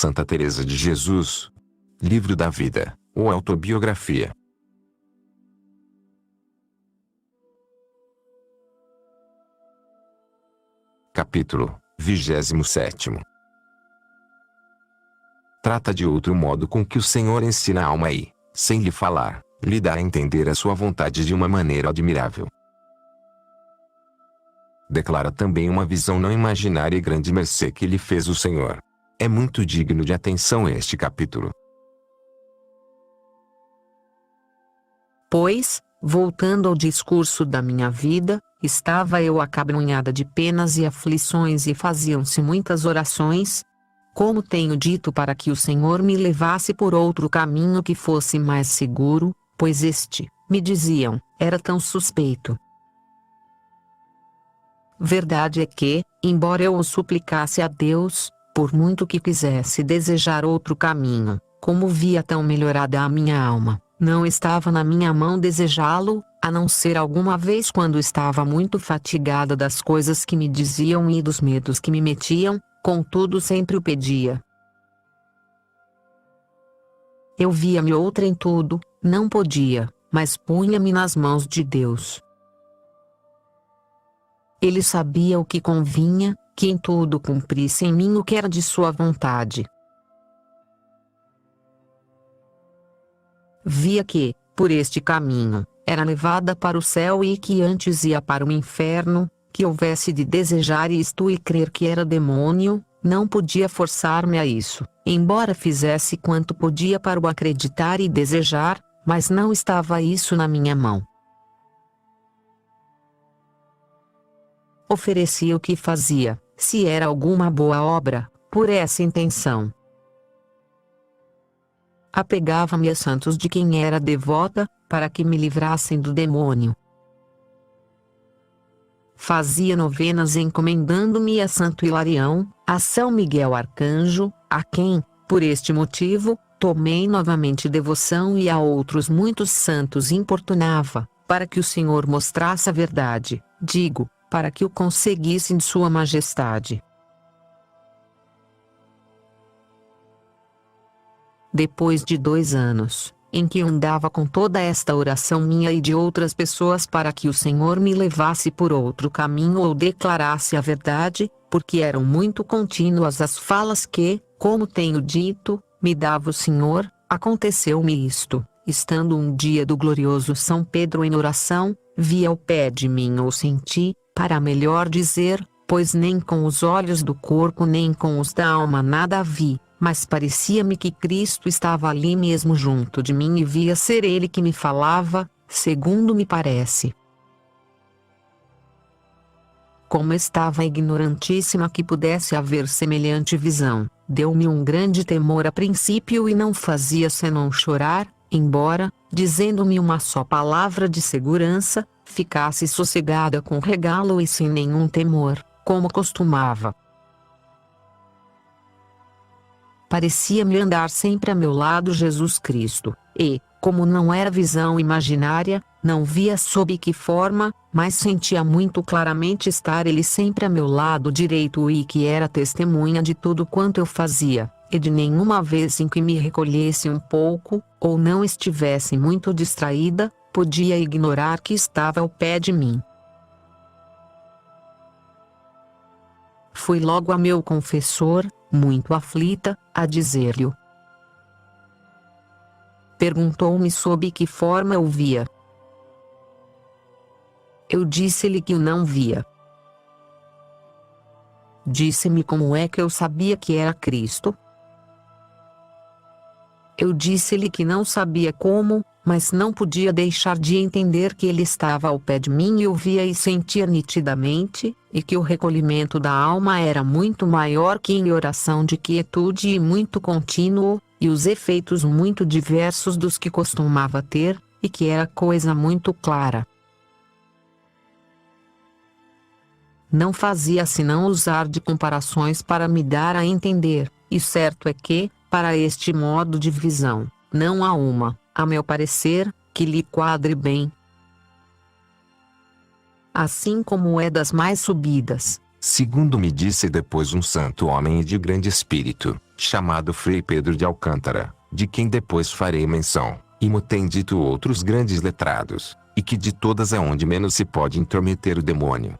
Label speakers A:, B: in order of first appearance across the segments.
A: Santa Teresa de Jesus. Livro da Vida, ou Autobiografia. Capítulo 27. Trata de outro modo com que o Senhor ensina a alma e, sem lhe falar, lhe dá a entender a sua vontade de uma maneira admirável. Declara também uma visão não imaginária e grande mercê que lhe fez o Senhor. É muito digno de atenção este capítulo.
B: Pois, voltando ao discurso da minha vida, estava eu acabrunhada de penas e aflições e faziam-se muitas orações, como tenho dito, para que o Senhor me levasse por outro caminho que fosse mais seguro, pois este, me diziam, era tão suspeito. Verdade é que, embora eu o suplicasse a Deus, por muito que quisesse desejar outro caminho, como via tão melhorada a minha alma, não estava na minha mão desejá-lo, a não ser alguma vez quando estava muito fatigada das coisas que me diziam e dos medos que me metiam, contudo sempre o pedia. Eu via-me outra em tudo, não podia, mas punha-me nas mãos de Deus. Ele sabia o que convinha, que em tudo cumprisse em mim o que era de sua vontade. Via que, por este caminho, era levada para o céu e que antes ia para o inferno, que houvesse de desejar isto e crer que era demônio, não podia forçar-me a isso, embora fizesse quanto podia para o acreditar e desejar, mas não estava isso na minha mão. Oferecia o que fazia, se era alguma boa obra, por essa intenção. Apegava-me a santos de quem era devota, para que me livrassem do demônio. Fazia novenas encomendando-me a Santo Hilarião, a São Miguel Arcanjo, a quem, por este motivo, tomei novamente devoção, e a outros muitos santos importunava, para que o Senhor mostrasse a verdade, digo, para que o conseguissem de Sua Majestade. Depois de 2 anos, em que andava com toda esta oração minha e de outras pessoas para que o Senhor me levasse por outro caminho ou declarasse a verdade, porque eram muito contínuas as falas que, como tenho dito, me dava o Senhor, aconteceu-me isto, estando um dia do glorioso São Pedro em oração, vi ao pé de mim ou senti, para melhor dizer, pois nem com os olhos do corpo nem com os da alma nada vi, mas parecia-me que Cristo estava ali mesmo junto de mim e via ser Ele que me falava, segundo me parece. Como estava ignorantíssima que pudesse haver semelhante visão, deu-me um grande temor a princípio e não fazia senão chorar, embora, dizendo-me uma só palavra de segurança, ficasse sossegada com regalo e sem nenhum temor, como costumava. Parecia-me andar sempre a meu lado Jesus Cristo, e, como não era visão imaginária, não via sob que forma, mas sentia muito claramente estar Ele sempre a meu lado direito e que era testemunha de tudo quanto eu fazia, e de nenhuma vez em que me recolhesse um pouco, ou não estivesse muito distraída, podia ignorar que estava ao pé de mim. Fui logo a meu confessor, muito aflita, a dizer-lhe. Perguntou-me sob que forma eu via. Eu disse-lhe que o não via. Disse-me como é que eu sabia que era Cristo. Eu disse-lhe que não sabia como, mas não podia deixar de entender que Ele estava ao pé de mim e o via e sentia nitidamente, e que o recolhimento da alma era muito maior que em oração de quietude e muito contínuo, e os efeitos muito diversos dos que costumava ter, e que era coisa muito clara. Não fazia senão usar de comparações para me dar a entender, e certo é que, para este modo de visão, não há uma, a meu parecer, que lhe quadre bem. Assim como é das mais subidas,
A: Segundo me disse depois um santo homem e de grande espírito, chamado Frei Pedro de Alcântara, de quem depois farei menção, e mo têm dito outros grandes letrados, e que de todas é onde menos se pode intrometer o demônio.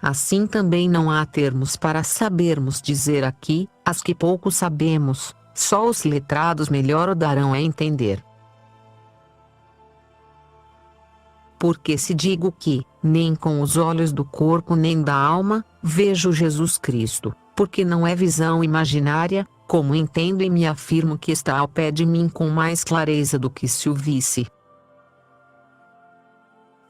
B: Assim também não há termos para sabermos dizer aqui, as que pouco sabemos, só os letrados melhor o darão a entender. Porque se digo que, nem com os olhos do corpo nem da alma, vejo Jesus Cristo, porque não é visão imaginária, como entendo e me afirmo que está ao pé de mim com mais clareza do que se o visse.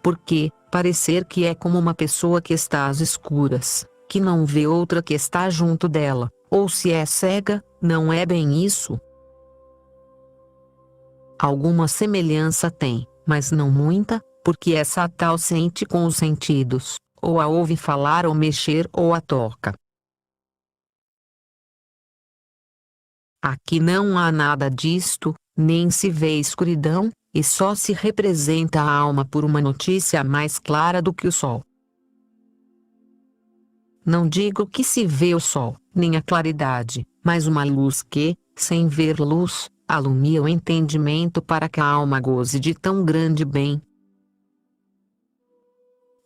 B: Porque, parecer que é como uma pessoa que está às escuras, que não vê outra que está junto dela, ou se é cega, não é bem isso. Alguma semelhança tem, mas não muita, porque essa tal sente com os sentidos, ou a ouve falar ou mexer ou a toca. Aqui não há nada disto, nem se vê escuridão, e só se representa a alma por uma notícia mais clara do que o sol. Não digo que se vê o sol, nem a claridade, mas uma luz que, sem ver luz, alumia o entendimento para que a alma goze de tão grande bem.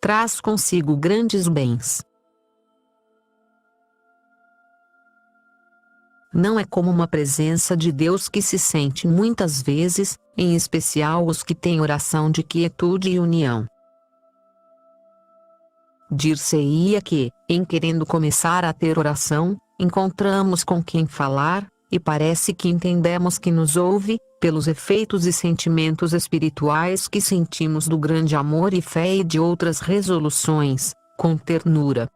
B: Traz consigo grandes bens. Não é como uma presença de Deus que se sente muitas vezes, em especial os que têm oração de quietude e união. Dir-se-ia que, em querendo começar a ter oração, encontramos com quem falar, e parece que entendemos que nos ouve, pelos efeitos e sentimentos espirituais que sentimos do grande amor e fé e de outras resoluções, com ternura.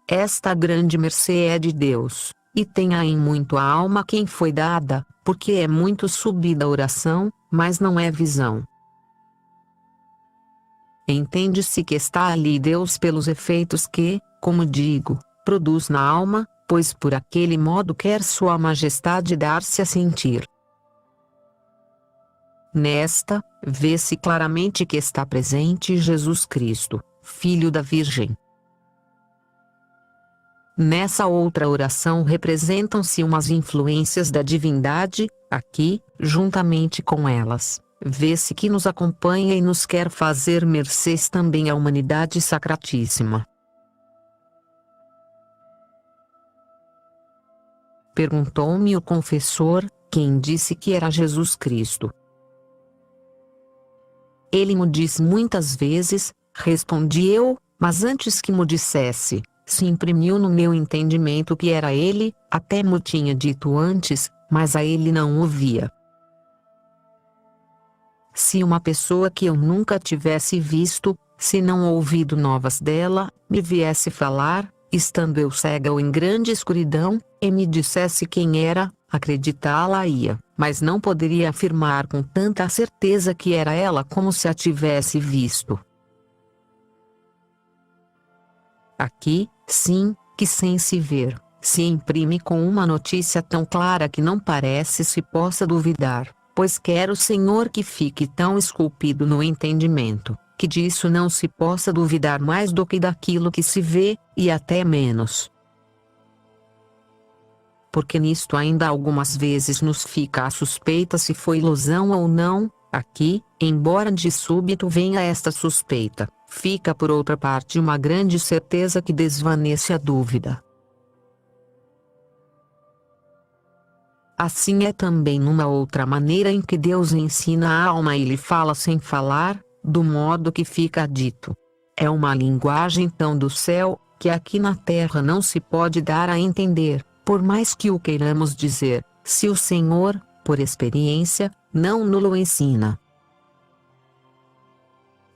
B: Esta grande mercê é de Deus, e tenha em muito a alma quem foi dada, porque é muito subida a oração, mas não é visão. Entende-se que está ali Deus pelos efeitos que, como digo, produz na alma, pois por aquele modo quer Sua Majestade dar-se a sentir. Nesta, vê-se claramente que está presente Jesus Cristo, Filho da Virgem. Nessa outra oração representam-se umas influências da divindade, aqui, juntamente com elas, vê-se que nos acompanha e nos quer fazer mercês também a humanidade sacratíssima. Perguntou-me o confessor, quem disse que era Jesus Cristo. Ele mo disse muitas vezes, respondi eu, mas antes que mo dissesse, se imprimiu no meu entendimento que era ele, até mo tinha dito antes, mas a ele não ouvia. Se uma pessoa que eu nunca tivesse visto, se não ouvido novas dela, me viesse falar, estando eu cega ou em grande escuridão, e me dissesse quem era, acreditá-la-ia, mas não poderia afirmar com tanta certeza que era ela como se a tivesse visto. Aqui, sim, que sem se ver, se imprime com uma notícia tão clara que não parece se possa duvidar, pois quer o Senhor que fique tão esculpido no entendimento, que disso não se possa duvidar mais do que daquilo que se vê, e até menos. Porque nisto ainda algumas vezes nos fica a suspeita se foi ilusão ou não, aqui, embora de súbito venha esta suspeita, fica por outra parte uma grande certeza que desvanece a dúvida. Assim é também numa outra maneira em que Deus ensina a alma e lhe fala sem falar, do modo que fica dito. É uma linguagem tão do céu, que aqui na terra não se pode dar a entender, por mais que o queiramos dizer, se o Senhor, por experiência, não nos ensina.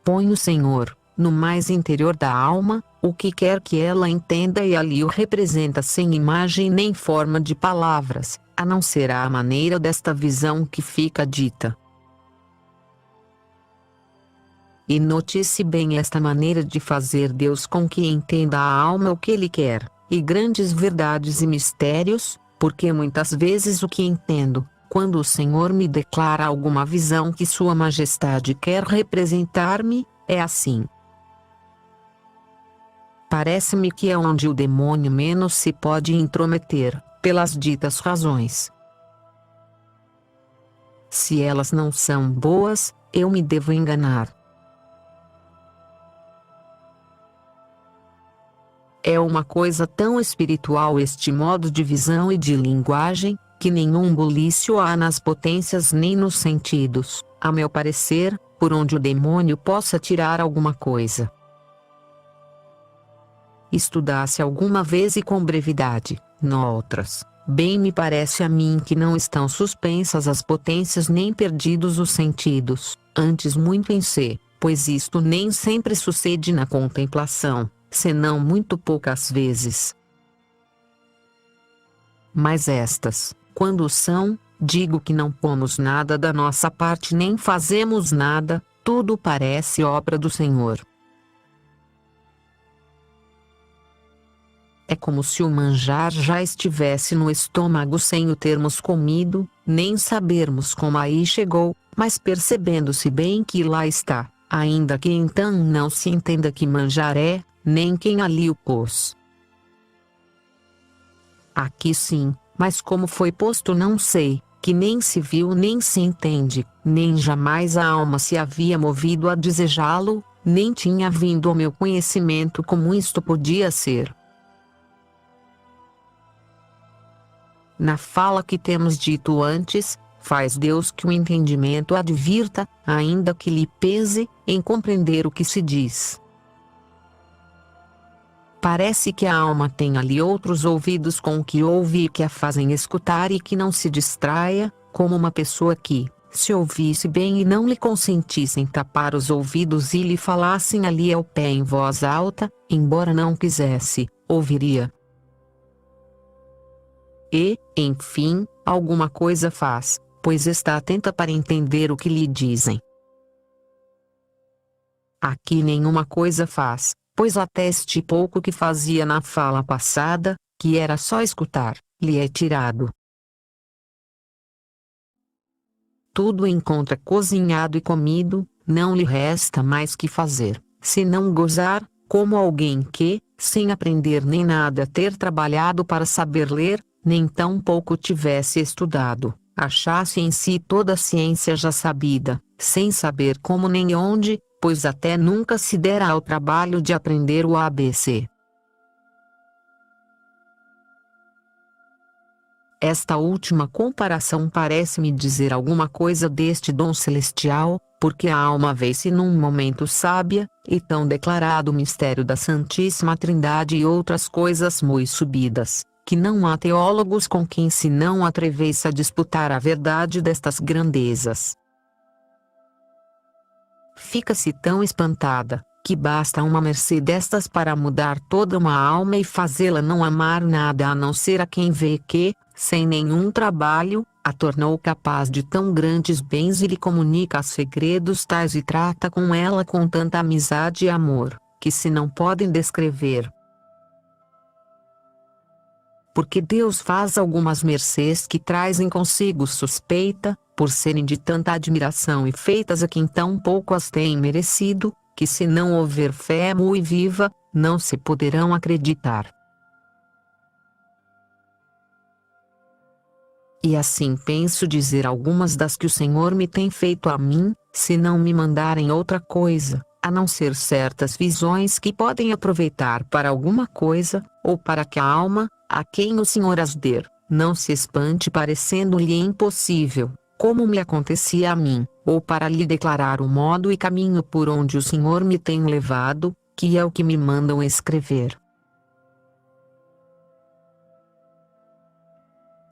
B: Põe o Senhor, no mais interior da alma, o que quer que ela entenda e ali o representa sem imagem nem forma de palavras, a não ser à maneira desta visão que fica dita. E note-se bem esta maneira de fazer Deus com que entenda a alma o que Ele quer, e grandes verdades e mistérios, porque muitas vezes o que entendo, quando o Senhor me declara alguma visão que Sua Majestade quer representar-me, é assim. parece-me que é onde o demônio menos se pode intrometer, pelas ditas razões. Se elas não são boas, eu me devo enganar. É uma coisa tão espiritual este modo de visão e de linguagem, que nenhum bulício há nas potências nem nos sentidos, a meu parecer, por onde o demônio possa tirar alguma coisa. Estudasse alguma vez e com brevidade, noutras, bem me parece a mim que não estão suspensas as potências nem perdidos os sentidos, antes muito em si, pois isto nem sempre sucede na contemplação, senão muito poucas vezes. Mas estas, quando são, digo que não pomos nada da nossa parte nem fazemos nada, tudo parece obra do Senhor. É como se o manjar já estivesse no estômago sem o termos comido, nem sabermos como aí chegou, mas percebendo-se bem que lá está, ainda que então não se entenda que manjar é, nem quem ali o pôs. Aqui sim, mas como foi posto não sei, que nem se viu nem se entende, nem jamais a alma se havia movido a desejá-lo, nem tinha vindo ao meu conhecimento como isto podia ser. Na fala que temos dito antes, faz Deus que o entendimento advirta, ainda que lhe pese, em compreender o que se diz. Parece que a alma tem ali outros ouvidos com o que ouve e que a fazem escutar e que não se distraia, como uma pessoa que, se ouvisse bem e não lhe consentissem tapar os ouvidos e lhe falassem ali ao pé em voz alta, embora não quisesse, ouviria. E, enfim, alguma coisa faz, pois está atenta para entender o que lhe dizem. Aqui nenhuma coisa faz, pois até este pouco que fazia na fala passada, que era só escutar, lhe é tirado. Tudo encontra cozinhado e comido, não lhe resta mais que fazer, senão gozar, como alguém que, sem aprender nem nada ter trabalhado para saber ler, nem tão pouco tivesse estudado, achasse em si toda a ciência já sabida, sem saber como nem onde, pois até nunca se dera ao trabalho de aprender o ABC. Esta última comparação parece-me dizer alguma coisa deste dom celestial, porque a alma vê-se num momento sábia, e tão declarado o mistério da Santíssima Trindade e outras coisas muito subidas, que não há teólogos com quem se não atrevesse a disputar a verdade destas grandezas. Fica-se tão espantada, que basta uma mercê destas para mudar toda uma alma e fazê-la não amar nada a não ser a quem vê que, sem nenhum trabalho, a tornou capaz de tão grandes bens e lhe comunica segredos tais e trata com ela com tanta amizade e amor, que se não podem descrever. Porque Deus faz algumas mercês que trazem consigo suspeita, por serem de tanta admiração e feitas a quem tão pouco as tem merecido, que se não houver fé muito viva, não se poderão acreditar. E assim penso dizer algumas das que o Senhor me tem feito a mim, se não me mandarem outra coisa, a não ser certas visões que podem aproveitar para alguma coisa, ou para que a alma, a quem o Senhor as der, não se espante parecendo-lhe impossível, como me acontecia a mim, ou para lhe declarar o modo e caminho por onde o Senhor me tem levado, que é o que me mandam escrever.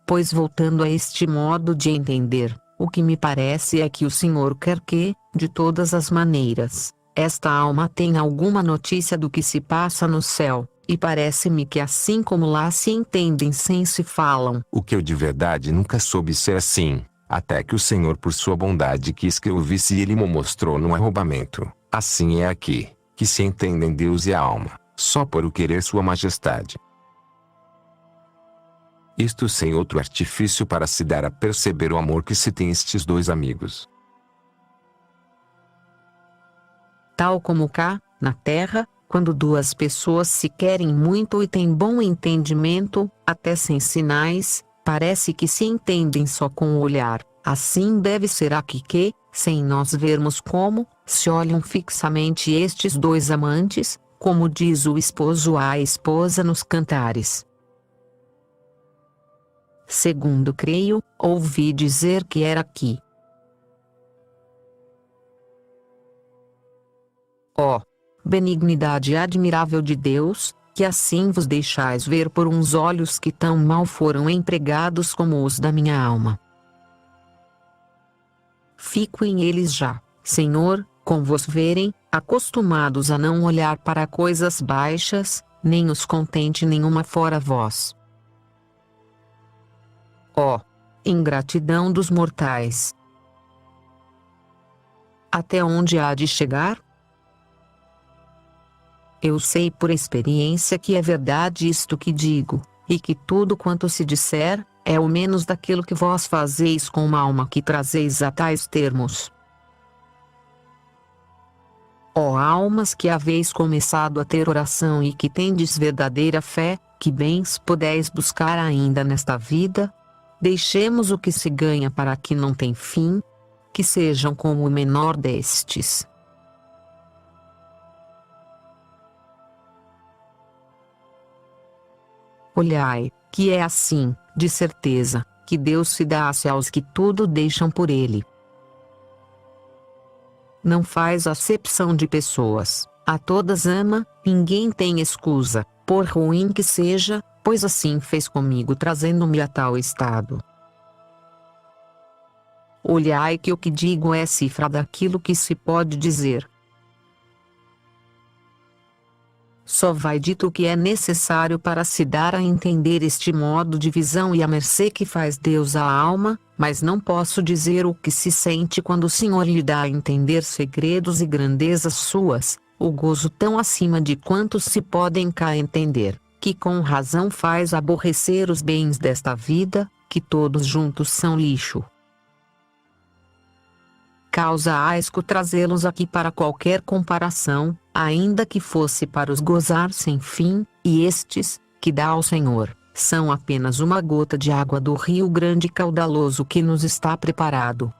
B: Pois voltando a este modo de entender, o que me parece é que o Senhor quer que, de todas as maneiras, esta alma tenha alguma notícia do que se passa no céu, e parece-me que assim como lá se entendem sem se falam.
A: O que eu de verdade nunca soube ser assim, até que o Senhor por sua bondade quis que eu visse e ele me mostrou no arrombamento. Assim é aqui, que se entendem Deus e a alma, só por o querer sua majestade. Isto sem outro artifício para se dar a perceber o amor que se tem estes dois amigos.
B: Tal como cá, na terra, quando duas pessoas se querem muito e têm bom entendimento, até sem sinais, parece que se entendem só com o olhar. Assim deve ser aqui que, sem nós vermos como, se olham fixamente estes dois amantes, como diz o esposo à esposa nos cantares. Segundo creio, ouvi dizer que era aqui. Ó, benignidade admirável de Deus, que assim vos deixais ver por uns olhos que tão mal foram empregados como os da minha alma. Fico em eles já, Senhor, com vos verem, acostumados a não olhar para coisas baixas, nem os contente nenhuma fora vós. Ó, ingratidão dos mortais! Até onde há de chegar? Eu sei por experiência que é verdade isto que digo, e que tudo quanto se disser, é o menos daquilo que vós fazeis com uma alma que trazeis a tais termos. Ó almas que haveis começado a ter oração e que tendes verdadeira fé, que bens podeis buscar ainda nesta vida? Deixemos o que se ganha para que não tem fim, que sejam como o menor destes. Olhai, que é assim, de certeza, que Deus se dá-se aos que tudo deixam por Ele. Não faz acepção de pessoas, a todas ama, ninguém tem escusa, por ruim que seja, pois assim fez comigo trazendo-me a tal estado. Olhai que o que digo é cifra daquilo que se pode dizer. Só vai dito o que é necessário para se dar a entender este modo de visão e a mercê que faz Deus à alma, mas não posso dizer o que se sente quando o Senhor lhe dá a entender segredos e grandezas suas, o gozo tão acima de quantos se podem cá entender, que com razão faz aborrecer os bens desta vida, que todos juntos são lixo. Causa asco trazê-los aqui para qualquer comparação, ainda que fosse para os gozar sem fim, e estes, que dá ao Senhor, são apenas uma gota de água do rio grande e caudaloso que nos está preparado.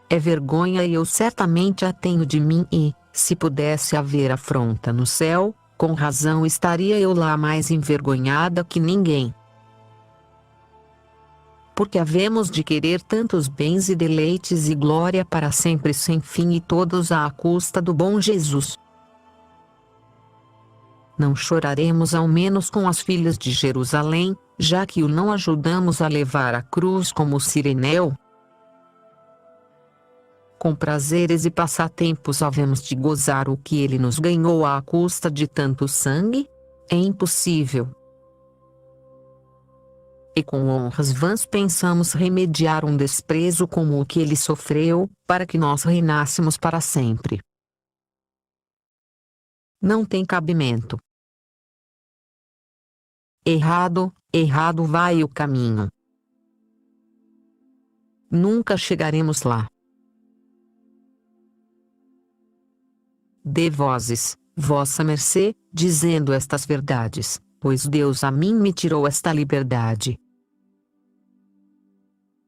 B: É vergonha e eu certamente a tenho de mim e, se pudesse haver afronta no céu, com razão estaria eu lá mais envergonhada que ninguém. Porque havemos de querer tantos bens e deleites e glória para sempre sem fim e todos à custa do bom Jesus. Não choraremos ao menos com as filhas de Jerusalém, já que o não ajudamos a levar a cruz como Cireneu? Com prazeres e passatempos havemos de gozar o que ele nos ganhou à custa de tanto sangue? É impossível. E com honras vãs pensamos remediar um desprezo como o que ele sofreu, para que nós reinássemos para sempre. Não tem cabimento. Errado, errado vai o caminho. Nunca chegaremos lá. Dê vozes, vossa mercê, dizendo estas verdades, pois Deus a mim me tirou esta liberdade.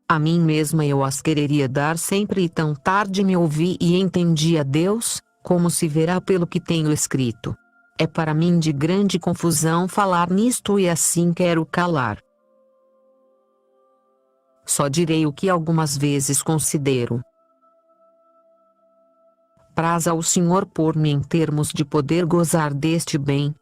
B: A mim mesma eu as quereria dar sempre e tão tarde me ouvi e entendi a Deus, como se verá pelo que tenho escrito. É para mim de grande confusão falar nisto e assim quero calar. Só direi o que algumas vezes considero. Praza ao Senhor pôr-me em termos de poder gozar deste bem.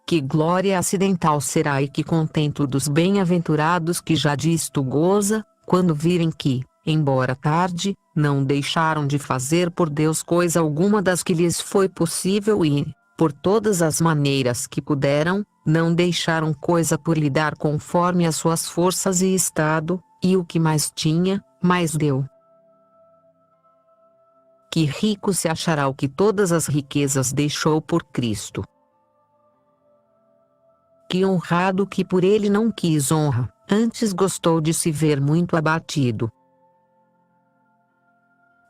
B: Que glória acidental será e que contento dos bem-aventurados que já disto goza, quando virem que, embora tarde, não deixaram de fazer por Deus coisa alguma das que lhes foi possível e, por todas as maneiras que puderam, não deixaram coisa por lhe dar conforme as suas forças e estado, e o que mais tinha, mais deu. Que rico se achará o que todas as riquezas deixou por Cristo. Que honrado que por ele não quis honra, antes gostou de se ver muito abatido.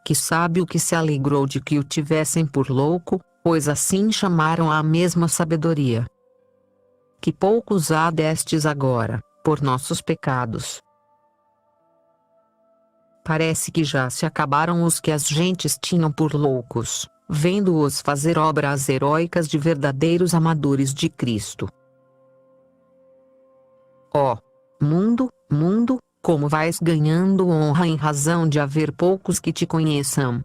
B: que sábio que se alegrou de que o tivessem por louco, pois assim chamaram a mesma sabedoria. Que poucos há destes agora, por nossos pecados. Parece que já se acabaram os que as gentes tinham por loucos, vendo-os fazer obras heróicas de verdadeiros amadores de Cristo. Ó mundo, mundo, como vais ganhando honra em razão de haver poucos que te conheçam.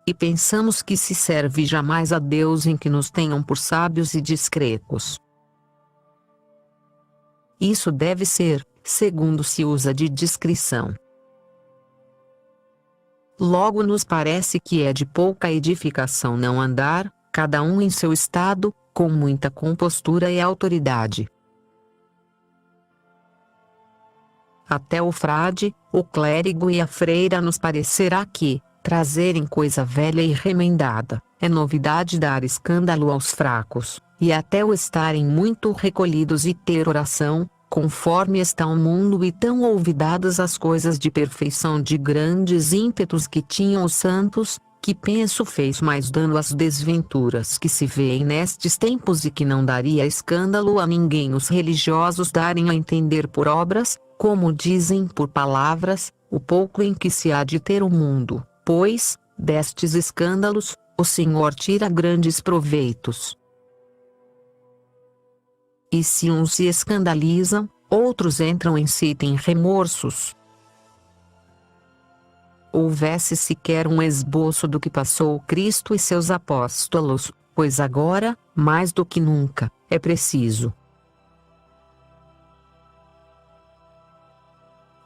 B: E pensamos que se serve jamais a Deus em que nos tenham por sábios e discretos. Isso deve ser, segundo se usa de discrição. Logo nos parece que é de pouca edificação não andar, cada um em seu estado, com muita compostura e autoridade. Até o frade, o clérigo e a freira nos parecerá que, trazerem coisa velha e remendada, é novidade dar escândalo aos fracos, e até o estarem muito recolhidos e ter oração, conforme está o mundo e tão olvidadas as coisas de perfeição de grandes ímpetos que tinham os santos, que penso fez mais dano às desventuras que se vêem nestes tempos e que não daria escândalo a ninguém os religiosos darem a entender por obras, como dizem por palavras, o pouco em que se há de ter o mundo, pois, destes escândalos, o Senhor tira grandes proveitos. E se uns se escandalizam, outros entram em si e têm remorsos. Houvesse sequer um esboço do que passou Cristo e seus apóstolos, pois agora, mais do que nunca, é preciso.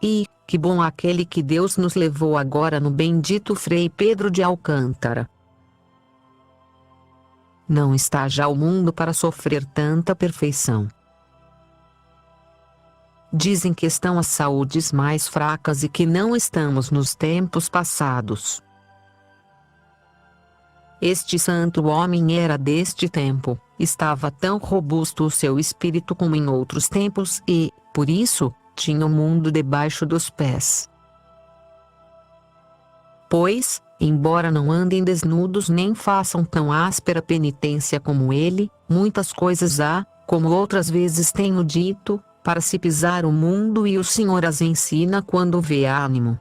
B: E, que bom aquele que Deus nos levou agora no bendito Frei Pedro de Alcântara. Não está já o mundo para sofrer tanta perfeição. Dizem que estão as saúdes mais fracas e que não estamos nos tempos passados. Este santo homem era deste tempo, estava tão robusto o seu espírito como em outros tempos e, por isso, tinha o mundo debaixo dos pés. Pois, embora não andem desnudos nem façam tão áspera penitência como ele, muitas coisas há, como outras vezes tenho dito, para se pisar o mundo e o Senhor as ensina quando vê ânimo.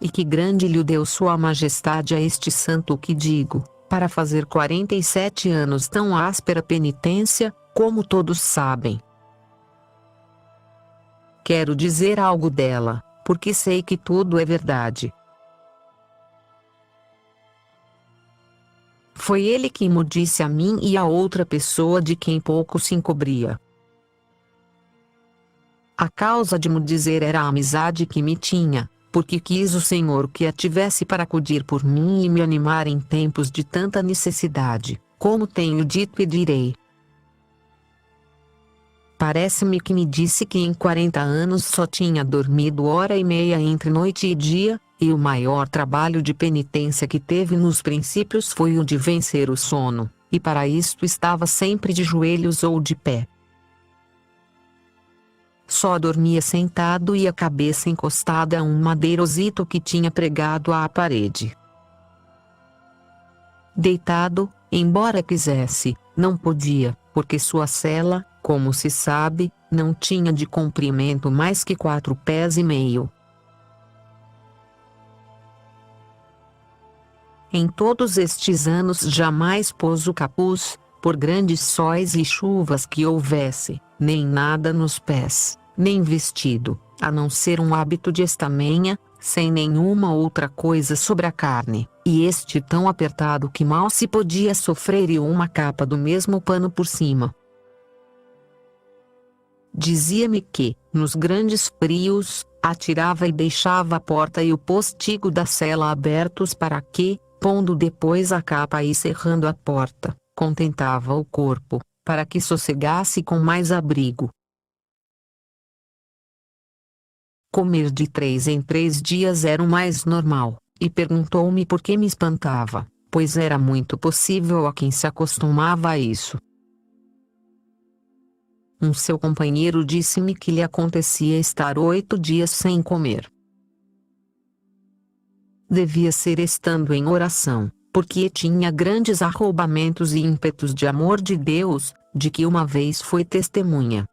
B: E que grande lhe deu sua majestade a este santo que digo, para fazer 47 anos tão áspera penitência, como todos sabem. Quero dizer algo dela, porque sei que tudo é verdade. Foi ele que mo disse a mim e a outra pessoa de quem pouco se encobria. A causa de mo dizer era a amizade que me tinha, porque quis o Senhor que a tivesse para acudir por mim e me animar em tempos de tanta necessidade, como tenho dito e direi. Parece-me que me disse que em 40 anos só tinha dormido hora e meia entre noite e dia, e o maior trabalho de penitência que teve nos princípios foi o de vencer o sono, e para isto estava sempre de joelhos ou de pé. Só dormia sentado e a cabeça encostada a um madeirosito que tinha pregado à parede. Deitado, embora quisesse, não podia, porque sua cela, como se sabe, não tinha de comprimento mais que 4 pés e meio. Em todos estes anos jamais pôs o capuz, por grandes sóis e chuvas que houvesse, nem nada nos pés, nem vestido, a não ser um hábito de estamenha, sem nenhuma outra coisa sobre a carne, e este tão apertado que mal se podia sofrer e uma capa do mesmo pano por cima. Dizia-me que, nos grandes frios, atirava e deixava a porta e o postigo da cela abertos para que, pondo depois a capa e cerrando a porta, contentava o corpo, para que sossegasse com mais abrigo. Comer de 3 em 3 dias era o mais normal, e perguntou-me por que me espantava, pois era muito possível a quem se acostumava a isso. seu companheiro disse-me que lhe acontecia estar 8 dias sem comer. Devia ser estando em oração, porque tinha grandes arroubamentos e ímpetos de amor de Deus, de que uma vez foi testemunha.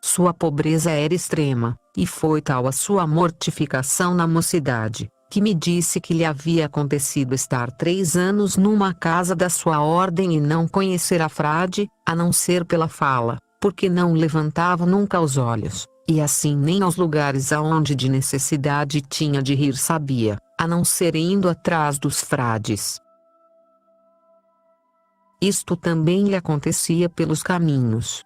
B: Sua pobreza era extrema, e foi tal a sua mortificação na mocidade, que me disse que lhe havia acontecido estar 3 anos numa casa da sua ordem e não conhecer a frade, a não ser pela fala, porque não levantava nunca os olhos, e assim nem aos lugares aonde de necessidade tinha de rir sabia, a não ser indo atrás dos frades. Isto também lhe acontecia pelos caminhos.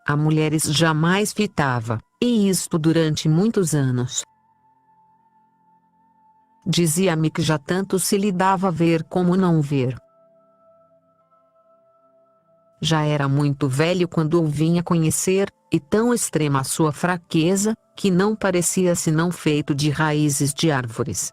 B: A mulheres jamais fitava, e isto durante muitos anos. Dizia-me que já tanto se lhe dava ver como não ver. Já era muito velho quando o vinha conhecer, e tão extrema a sua fraqueza, que não parecia senão feito de raízes de árvores.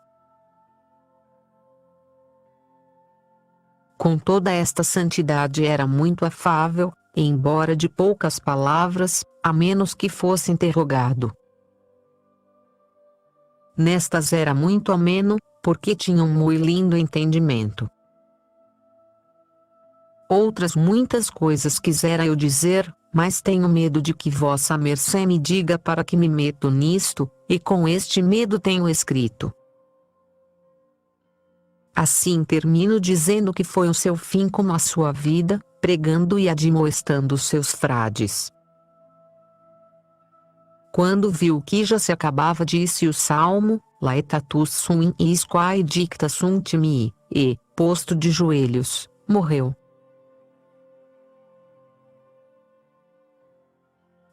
B: Com toda esta santidade era muito afável, embora de poucas palavras, a menos que fosse interrogado. Nestas era muito ameno, porque tinha um muito lindo entendimento. Outras muitas coisas quisera eu dizer, mas tenho medo de que vossa mercê me diga para que me meto nisto, e com este medo tenho escrito. Assim termino dizendo que foi o seu fim como a sua vida, pregando e admoestando os seus frades. Quando viu que já se acabava, disse o salmo, Laetatus sum is quae dicta sunt mi, e, posto de joelhos, morreu.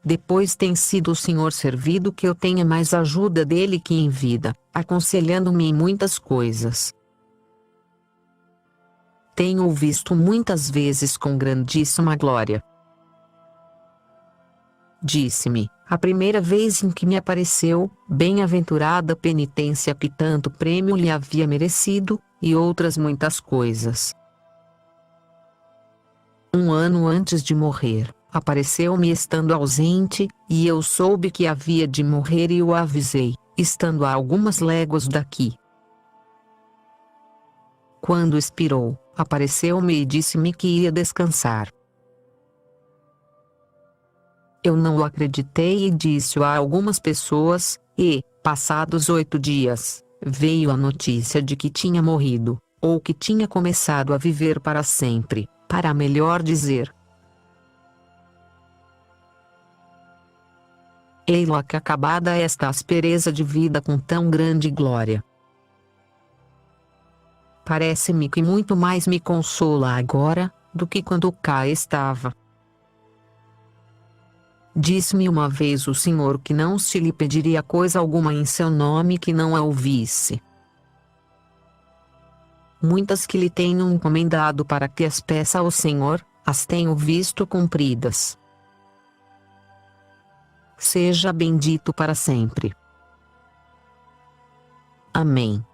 B: Depois tem sido o Senhor servido que eu tenha mais ajuda dele que em vida, aconselhando-me em muitas coisas. Tenho-o visto muitas vezes com grandíssima glória. Disse-me, a primeira vez em que me apareceu, bem-aventurada penitência que tanto prêmio lhe havia merecido, e outras muitas coisas. 1 ano antes de morrer, apareceu-me estando ausente, e eu soube que havia de morrer e o avisei, estando a algumas léguas daqui. Quando expirou, apareceu-me e disse-me que ia descansar. Eu não o acreditei e disse-o a algumas pessoas, e, passados 8 dias, veio a notícia de que tinha morrido, ou que tinha começado a viver para sempre, para melhor dizer. Ei-la que acabada esta aspereza de vida com tão grande glória. Parece-me que muito mais me consola agora, do que quando cá estava. Disse-me uma vez o Senhor que não se lhe pediria coisa alguma em seu nome que não a ouvisse. Muitas que lhe tenho encomendado para que as peça ao Senhor, as tenho visto cumpridas. Seja bendito para sempre. Amém.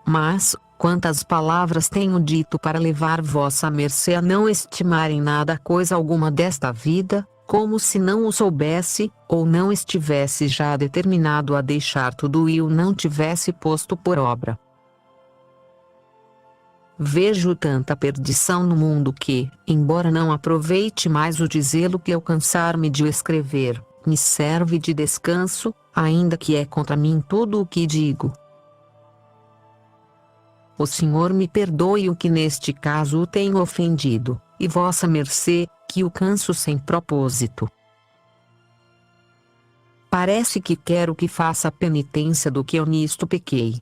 B: Mas, quantas palavras tenho dito para levar vossa mercê a não estimarem nada coisa alguma desta vida, como se não o soubesse, ou não estivesse já determinado a deixar tudo e o não tivesse posto por obra. Vejo tanta perdição no mundo que, embora não aproveite mais o dizê-lo que alcançar-me de o escrever, me serve de descanso, ainda que é contra mim tudo o que digo. O Senhor me perdoe o que neste caso o tenho ofendido, e vossa mercê, que o canso sem propósito. Parece que quero que faça penitência do que eu nisto pequei.